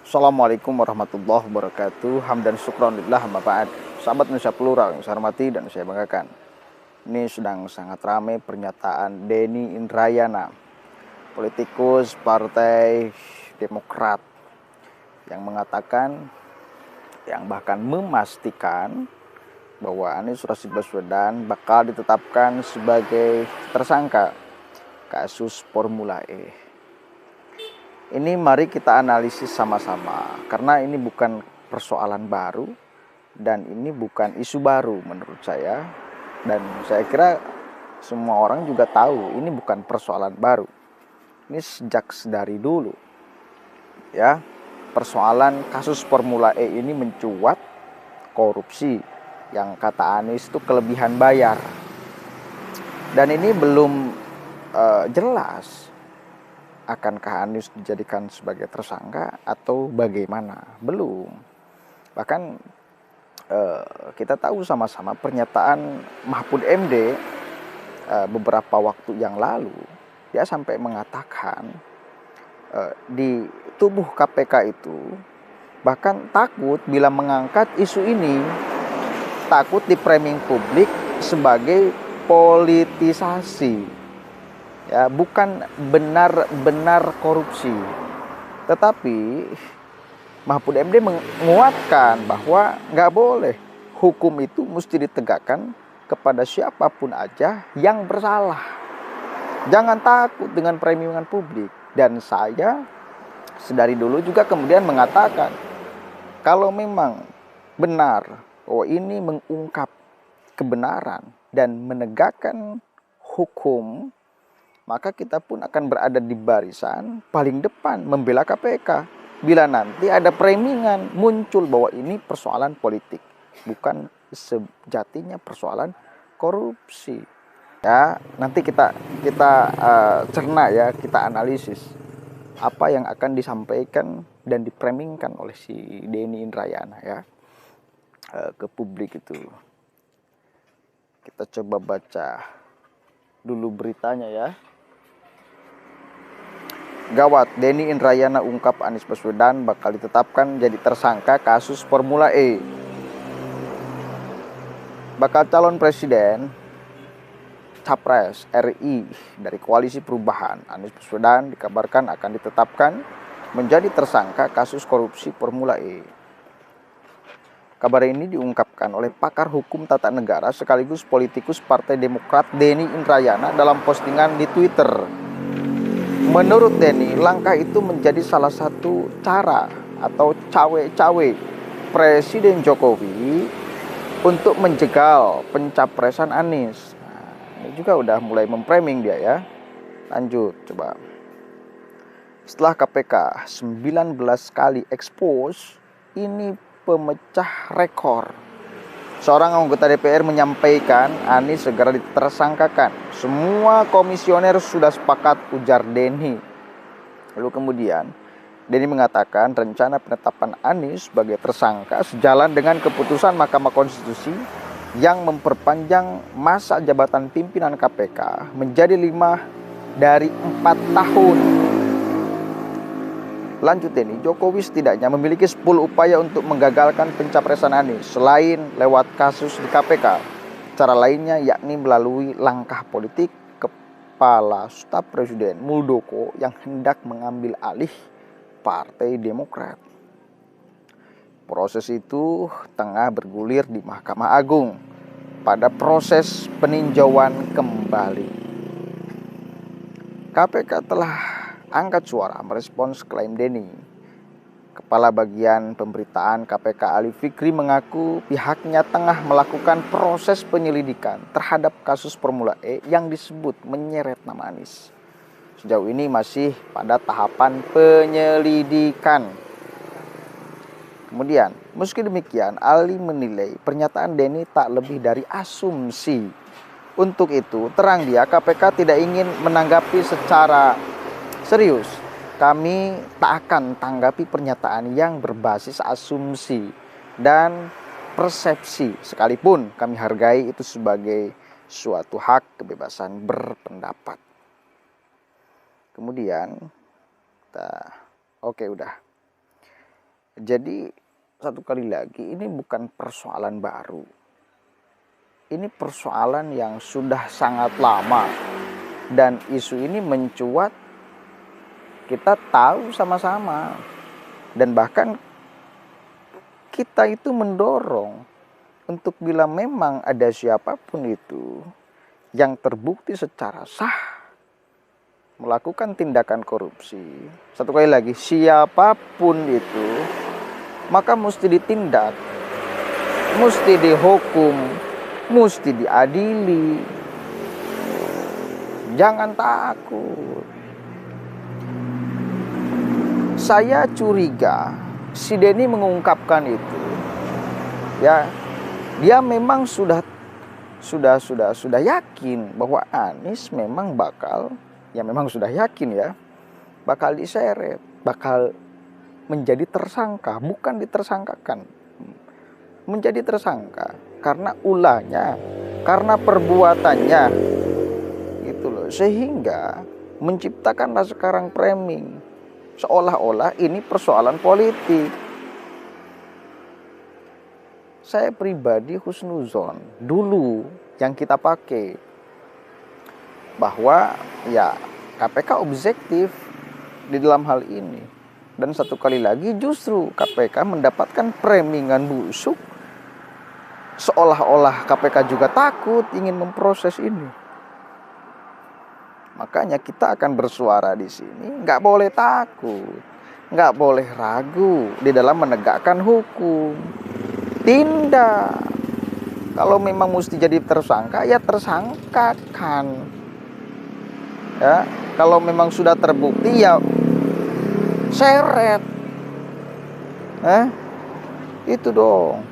Assalamualaikum warahmatullahi wabarakatuh. Hamdan syukron lillah amma ba'd. Sahabat Indonesia Plural yang saya hormati dan saya banggakan. Ini sedang sangat ramai pernyataan Denny Indrayana, politikus Partai Demokrat, yang mengatakan, yang bahkan memastikan bahwa Anies Rashid Baswedan bakal ditetapkan sebagai tersangka kasus Formula E. Ini mari kita analisis sama-sama, karena ini bukan persoalan baru dan ini bukan isu baru menurut saya. Dan saya kira semua orang juga tahu ini bukan persoalan baru. Ini sejak dari dulu. Ya, persoalan kasus Formula E ini mencuat korupsi yang kata Anies itu kelebihan bayar. Dan ini belum jelas akankah Anies dijadikan sebagai tersangka atau bagaimana? Belum. Bahkan kita tahu sama-sama pernyataan Mahfud MD beberapa waktu yang lalu, dia sampai mengatakan di tubuh KPK itu bahkan takut bila mengangkat isu ini, takut di framing publik sebagai politisasi. Ya, bukan benar-benar korupsi, tetapi Mahfud MD menguatkan bahwa nggak boleh, hukum itu mesti ditegakkan kepada siapapun aja yang bersalah. Jangan takut dengan perlindungan publik. Dan saya sedari dulu juga kemudian mengatakan, kalau memang benar bahwa ini mengungkap kebenaran dan menegakkan hukum, maka kita pun akan berada di barisan paling depan membela KPK. Bila nanti ada premingan muncul bahwa ini persoalan politik, bukan sejatinya persoalan korupsi. Ya, nanti kita cerna ya, kita analisis apa yang akan disampaikan dan dipremingkan oleh si Denny Indrayana ya ke publik itu. Kita coba baca dulu beritanya ya. Gawat, Denny Indrayana ungkap Anies Baswedan bakal ditetapkan jadi tersangka kasus Formula E. Bakal calon presiden Capres RI dari Koalisi Perubahan, Anies Baswedan dikabarkan akan ditetapkan menjadi tersangka kasus korupsi Formula E. Kabar ini diungkapkan oleh pakar hukum tata negara sekaligus politikus Partai Demokrat Denny Indrayana dalam postingan di Twitter. Menurut Denny, langkah itu menjadi salah satu cara atau cawe-cawe Presiden Jokowi untuk menjegal pencapresan Anies. Nah, ini juga udah mulai memframing dia ya. Lanjut coba. Setelah KPK 19 kali expose, ini pemecah rekor. Seorang anggota DPR menyampaikan Anies segera ditersangkakan. Semua komisioner sudah sepakat, ujar Denny. Lalu kemudian Denny mengatakan rencana penetapan Anies sebagai tersangka sejalan dengan keputusan Mahkamah Konstitusi yang memperpanjang masa jabatan pimpinan KPK menjadi 5 dari 4 tahun. Lanjut Denny, Jokowi setidaknya memiliki 10 upaya untuk menggagalkan pencapresan Anies selain lewat kasus di KPK. Cara lainnya yakni melalui langkah politik Kepala Staf Presiden Muldoko yang hendak mengambil alih Partai Demokrat. Proses itu tengah bergulir di Mahkamah Agung pada proses peninjauan kembali. KPK telah angkat suara merespons klaim Denny. Kepala Bagian Pemberitaan KPK Ali Fikri mengaku pihaknya tengah melakukan proses penyelidikan terhadap kasus Formula E yang disebut menyeret nama Anies. Sejauh ini masih pada tahapan penyelidikan. Kemudian, meski demikian, Ali menilai pernyataan Denny tak lebih dari asumsi. Untuk itu, terang dia KPK tidak ingin menanggapi secara serius. Kami tak akan tanggapi pernyataan yang berbasis asumsi dan persepsi, sekalipun kami hargai itu sebagai suatu hak kebebasan berpendapat. Kemudian, oke udah. Jadi satu kali lagi, ini bukan persoalan baru. Ini persoalan yang sudah sangat lama. Dan isu ini mencuat, kita tahu sama-sama. Dan bahkan kita itu mendorong untuk bila memang ada siapapun itu yang terbukti secara sah melakukan tindakan korupsi. Satu kali lagi, siapapun itu, maka mesti ditindak, mesti dihukum, mesti diadili. Jangan takut. Saya curiga si Denny mengungkapkan itu, ya, dia memang sudah yakin bahwa Anies memang bakal, ya memang sudah yakin ya, bakal diseret, bakal menjadi tersangka, bukan ditersangkakan, menjadi tersangka karena ulahnya, karena perbuatannya, gitu loh, sehingga menciptakanlah sekarang framing seolah-olah ini persoalan politik. Saya pribadi husnuzon dulu yang kita pakai bahwa ya KPK objektif di dalam hal ini. Dan satu kali lagi justru KPK mendapatkan framingan busuk seolah-olah KPK juga takut ingin memproses ini. Makanya kita akan bersuara di sini, nggak boleh takut, nggak boleh ragu di dalam menegakkan hukum. Tindak. Kalau memang mesti jadi tersangka, ya tersangkakan. Ya, kalau memang sudah terbukti ya seret. Itu dong.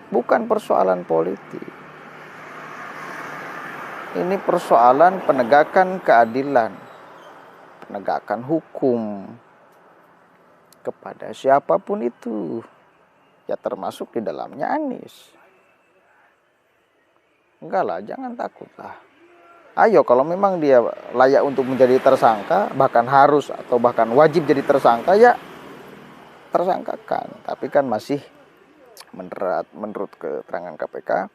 Bukan persoalan politik. Ini persoalan penegakan keadilan, penegakan hukum kepada siapapun itu, ya termasuk di dalamnya Anies. Enggak lah, jangan takut lah. Ayo, kalau memang dia layak untuk menjadi tersangka, bahkan harus atau bahkan wajib jadi tersangka, ya tersangkakan. Tapi kan masih menurut keterangan KPK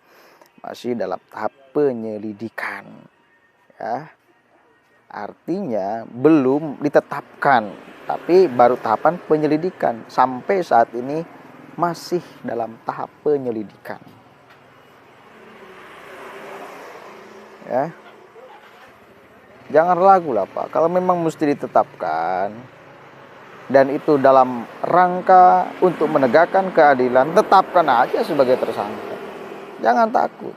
masih dalam tahap penyelidikan, ya. Artinya belum ditetapkan, tapi baru tahapan penyelidikan. Sampai saat ini masih dalam tahap penyelidikan. Ya. Jangan ragu lah Pak, kalau memang mesti ditetapkan dan itu dalam rangka untuk menegakkan keadilan, tetapkan aja sebagai tersangka. Jangan takut.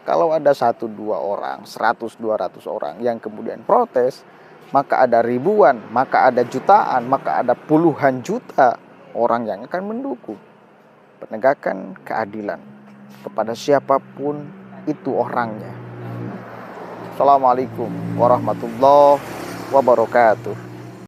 Kalau ada 1-2 orang, 100-200 orang yang kemudian protes, maka ada ribuan, maka ada jutaan, maka ada puluhan juta orang yang akan mendukung penegakan keadilan kepada siapapun itu orangnya. Assalamualaikum warahmatullahi wabarakatuh.